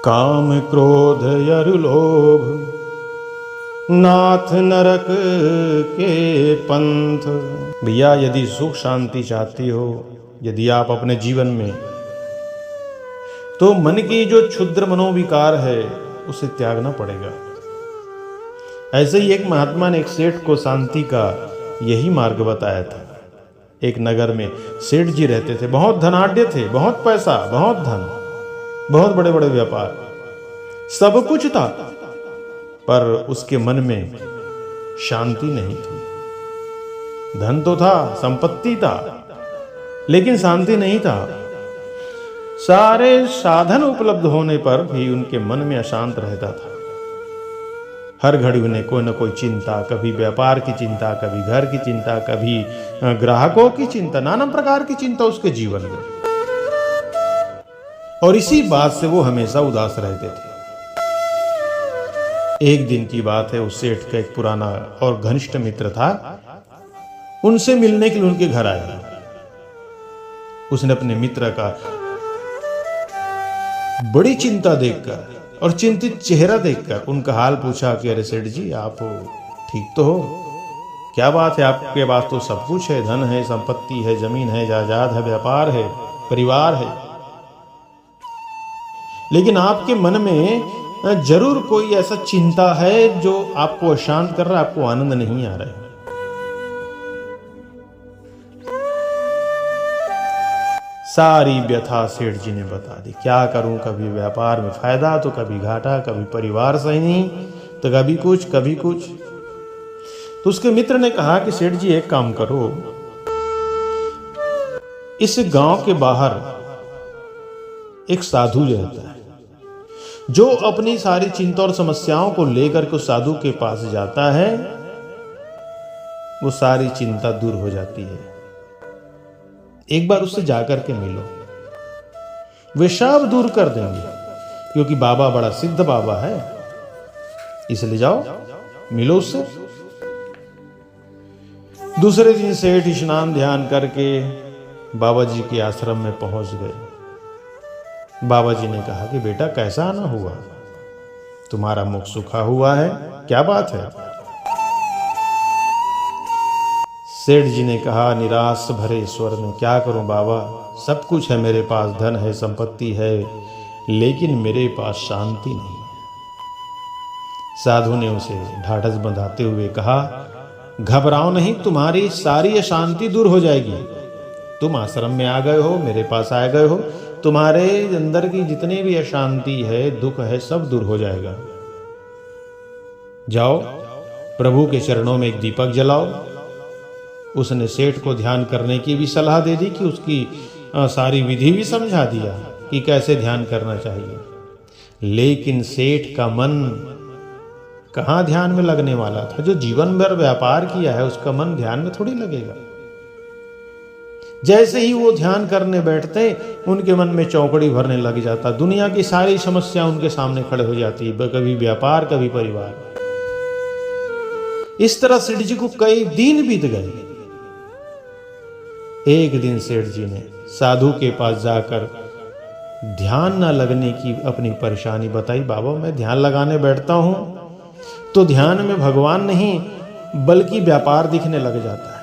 काम क्रोध यरु लोभ नाथ नरक के पंथ। भैया यदि सुख शांति चाहती हो, यदि आप अपने जीवन में, तो मन की जो क्षुद्र मनोविकार है उसे त्यागना पड़ेगा। ऐसे ही एक महात्मा ने एक सेठ को शांति का यही मार्ग बताया था। एक नगर में सेठ जी रहते थे, बहुत धनाढ्य थे, बहुत पैसा, बहुत धन, बहुत बड़े बड़े व्यापार, सब कुछ था, पर उसके मन में शांति नहीं थी। धन तो था, संपत्ति था, लेकिन शांति नहीं था। सारे साधन उपलब्ध होने पर भी उनके मन में अशांत रहता था। हर घड़ी उन्हें कोई न कोई चिंता, कभी व्यापार की चिंता, कभी घर की चिंता, कभी ग्राहकों की चिंता, नाना प्रकार की चिंता उसके जीवन में, और इसी बात से वो हमेशा उदास रहते थे। एक दिन की बात है, उस सेठ का एक पुराना और घनिष्ठ मित्र था, उनसे मिलने के लिए उनके घर आया। उसने अपने मित्र का बड़ी चिंता देखकर और चिंतित चेहरा देखकर उनका हाल पूछा कि अरे सेठ जी, आप ठीक तो हो? क्या बात है, आपके पास तो सब कुछ है, धन है, संपत्ति है, जमीन है, जायदाद है, व्यापार है, परिवार है, लेकिन आपके मन में जरूर कोई ऐसा चिंता है जो आपको अशांत कर रहा है, आपको आनंद नहीं आ रहा है। सारी व्यथा सेठ जी ने बता दी। क्या करूं, कभी व्यापार में फायदा तो कभी घाटा, कभी परिवार सही नहीं तो कभी कुछ कभी कुछ। तो उसके मित्र ने कहा कि सेठ जी एक काम करो, इस गांव के बाहर एक साधु रहता है, जो अपनी सारी चिंता और समस्याओं को लेकर के उस साधु के पास जाता है, वो सारी चिंता दूर हो जाती है। एक बार उससे जाकर के मिलो, वे सब दूर कर देंगे, क्योंकि बाबा बड़ा सिद्ध बाबा है, इसलिए जाओ मिलो उससे। दूसरे दिन सेठ स्नान ध्यान करके बाबा जी के आश्रम में पहुंच गए। बाबा जी ने कहा कि बेटा कैसा आना हुआ, तुम्हारा मुख सूखा हुआ है, क्या बात है? सेठ जी ने कहा निराश भरे स्वर में, क्या करूं बाबा, सब कुछ है मेरे पास, धन है, संपत्ति है, लेकिन मेरे पास शांति नहीं है। साधु ने उसे ढाढ़स बंधाते हुए कहा, घबराओ नहीं, तुम्हारी सारी अशांति दूर हो जाएगी। तुम आश्रम में आ गए हो, मेरे पास आ गए हो, तुम्हारे अंदर की जितनी भी अशांति है, दुख है, सब दूर हो जाएगा। जाओ प्रभु के चरणों में एक दीपक जलाओ। उसने सेठ को ध्यान करने की भी सलाह दे दी कि उसकी सारी विधि भी समझा दिया कि कैसे ध्यान करना चाहिए, लेकिन सेठ का मन कहाँ ध्यान में लगने वाला था? जो जीवन भर व्यापार किया है उसका मन ध्यान में थोड़ी लगेगा। जैसे ही वो ध्यान करने बैठते, उनके मन में चौकड़ी भरने लग जाता, दुनिया की सारी समस्या उनके सामने खड़े हो जाती, कभी व्यापार, कभी परिवार। इस तरह सेठ जी को कई दिन बीत गए। एक दिन सेठ जी ने साधु के पास जाकर ध्यान न लगने की अपनी परेशानी बताई। बाबा, मैं ध्यान लगाने बैठता हूं तो ध्यान में भगवान नहीं बल्कि व्यापार दिखने लग जाता है।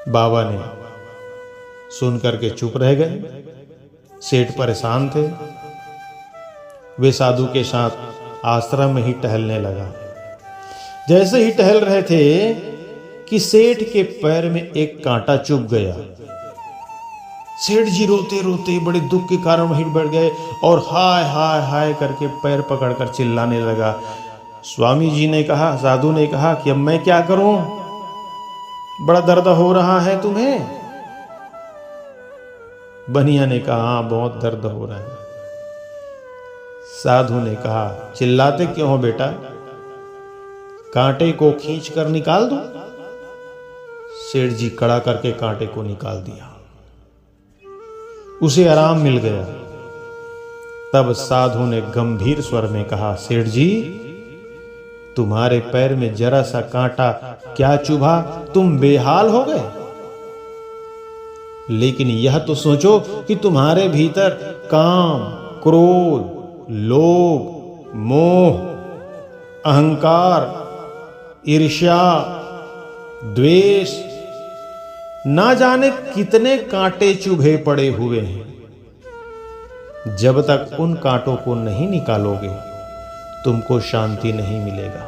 बाबा ने सुनकर के चुप रह गए। सेठ परेशान थे। वे साधु के साथ आश्रम में ही टहलने लगा। जैसे ही टहल रहे थे कि सेठ के पैर में एक कांटा चुभ गया। सेठ जी रोते रोते बड़े दुख के कारण वहीं बैठ गए और हाय हाय हाय करके पैर पकड़कर चिल्लाने लगा। स्वामी जी ने कहा, साधु ने कहा कि अब मैं क्या करूं, बड़ा दर्द हो रहा है तुम्हें? बनिया ने कहा, हाँ बहुत दर्द हो रहा है। साधु ने कहा, चिल्लाते क्यों हो बेटा, कांटे को खींच कर निकाल दो। सेठ जी कड़ा करके कांटे को निकाल दिया, उसे आराम मिल गया। तब साधु ने गंभीर स्वर में कहा, सेठ जी तुम्हारे पैर में जरा सा कांटा क्या चुभा, तुम बेहाल हो गए? लेकिन यह तो सोचो कि तुम्हारे भीतर काम, क्रोध, लोभ, मोह, अहंकार, ईर्ष्या, द्वेष, ना जाने कितने कांटे चुभे पड़े हुए हैं। जब तक उन कांटों को नहीं निकालोगे तुमको शांति नहीं मिलेगा।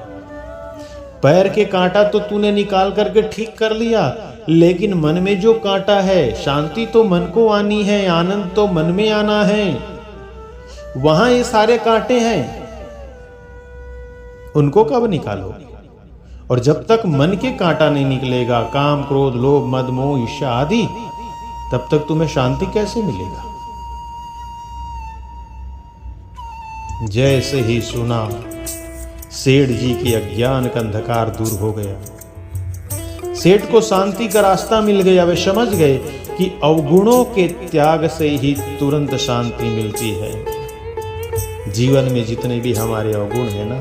पैर के कांटा तो तूने निकाल करके ठीक कर लिया, लेकिन मन में जो कांटा है, शांति तो मन को आनी है, आनंद तो मन में आना है। वहां ये सारे कांटे हैं, उनको कब निकालोगे? और जब तक मन के कांटा नहीं निकलेगा, काम, क्रोध, लोभ, मद, मोह, ईर्ष्या आदि, तब तक तुम्हें शांति कैसे मिलेगा? जैसे ही सुना, सेठ जी के अज्ञान का अंधकार दूर हो गया। सेठ को शांति का रास्ता मिल गया। वे समझ गए कि अवगुणों के त्याग से ही तुरंत शांति मिलती है। जीवन में जितने भी हमारे अवगुण हैं ना,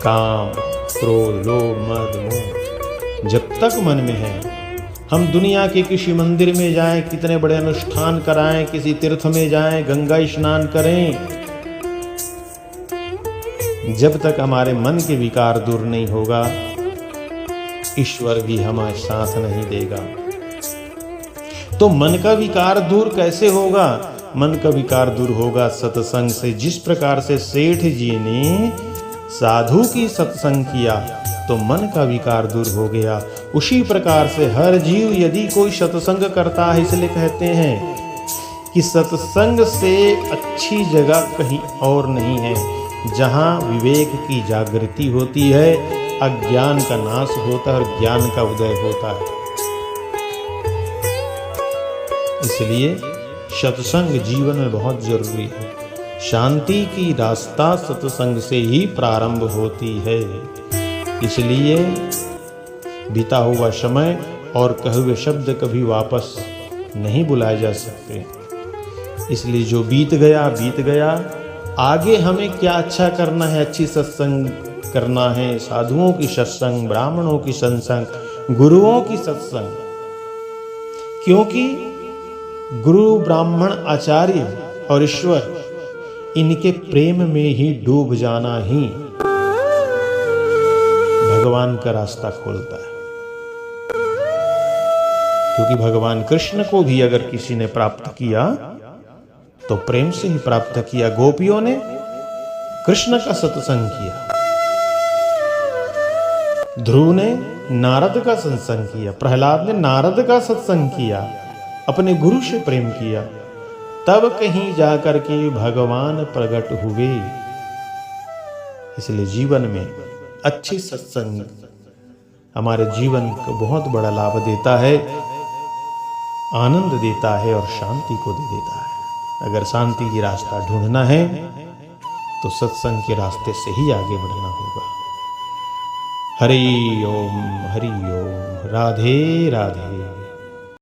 काम, क्रोध, लोभ, मद, मोह, जब तक मन में है, हम दुनिया के किसी मंदिर में जाएं, कितने बड़े अनुष्ठान कराएं, किसी तीर्थ में जाएं, गंगा स्नान करें, जब तक हमारे मन के विकार दूर नहीं होगा, ईश्वर भी हमारे साथ नहीं देगा। तो मन का विकार दूर कैसे होगा? मन का विकार दूर होगा सत्संग से। जिस प्रकार से सेठ जी ने साधु की सत्संग किया तो मन का विकार दूर हो गया, उसी प्रकार से हर जीव यदि कोई सत्संग करता है, इसलिए कहते हैं कि सत्संग से अच्छी जगह कहीं और नहीं है। जहां विवेक की जागृति होती है, अज्ञान का नाश होता है और ज्ञान का उदय होता है। इसलिए सत्संग जीवन में बहुत जरूरी है। शांति की रास्ता सत्संग से ही प्रारंभ होती है। इसलिए बीता हुआ समय और कहे हुए शब्द कभी वापस नहीं बुलाए जा सकते। इसलिए जो बीत गया बीत गया। आगे हमें क्या अच्छा करना है? अच्छी सत्संग करना है, साधुओं की सत्संग, ब्राह्मणों की सत्संग, गुरुओं की सत्संग। क्योंकि गुरु, ब्राह्मण, आचार्य और ईश्वर, इनके प्रेम में ही डूब जाना ही भगवान का रास्ता खोलता है। क्योंकि भगवान कृष्ण को भी अगर किसी ने प्राप्त किया तो प्रेम से ही प्राप्त किया। गोपियों ने कृष्ण का सत्संग किया, ध्रुव ने नारद का सत्संग किया, प्रहलाद ने नारद का सत्संग किया, अपने गुरु से प्रेम किया, तब कहीं जाकर के भगवान प्रकट हुए। इसलिए जीवन में अच्छी सत्संग हमारे जीवन को बहुत बड़ा लाभ देता है, आनंद देता है और शांति को दे देता है। अगर शांति की रास्ता ढूंढना है तो सत्संग के रास्ते से ही आगे बढ़ना होगा। हरि ओम, राधे राधे।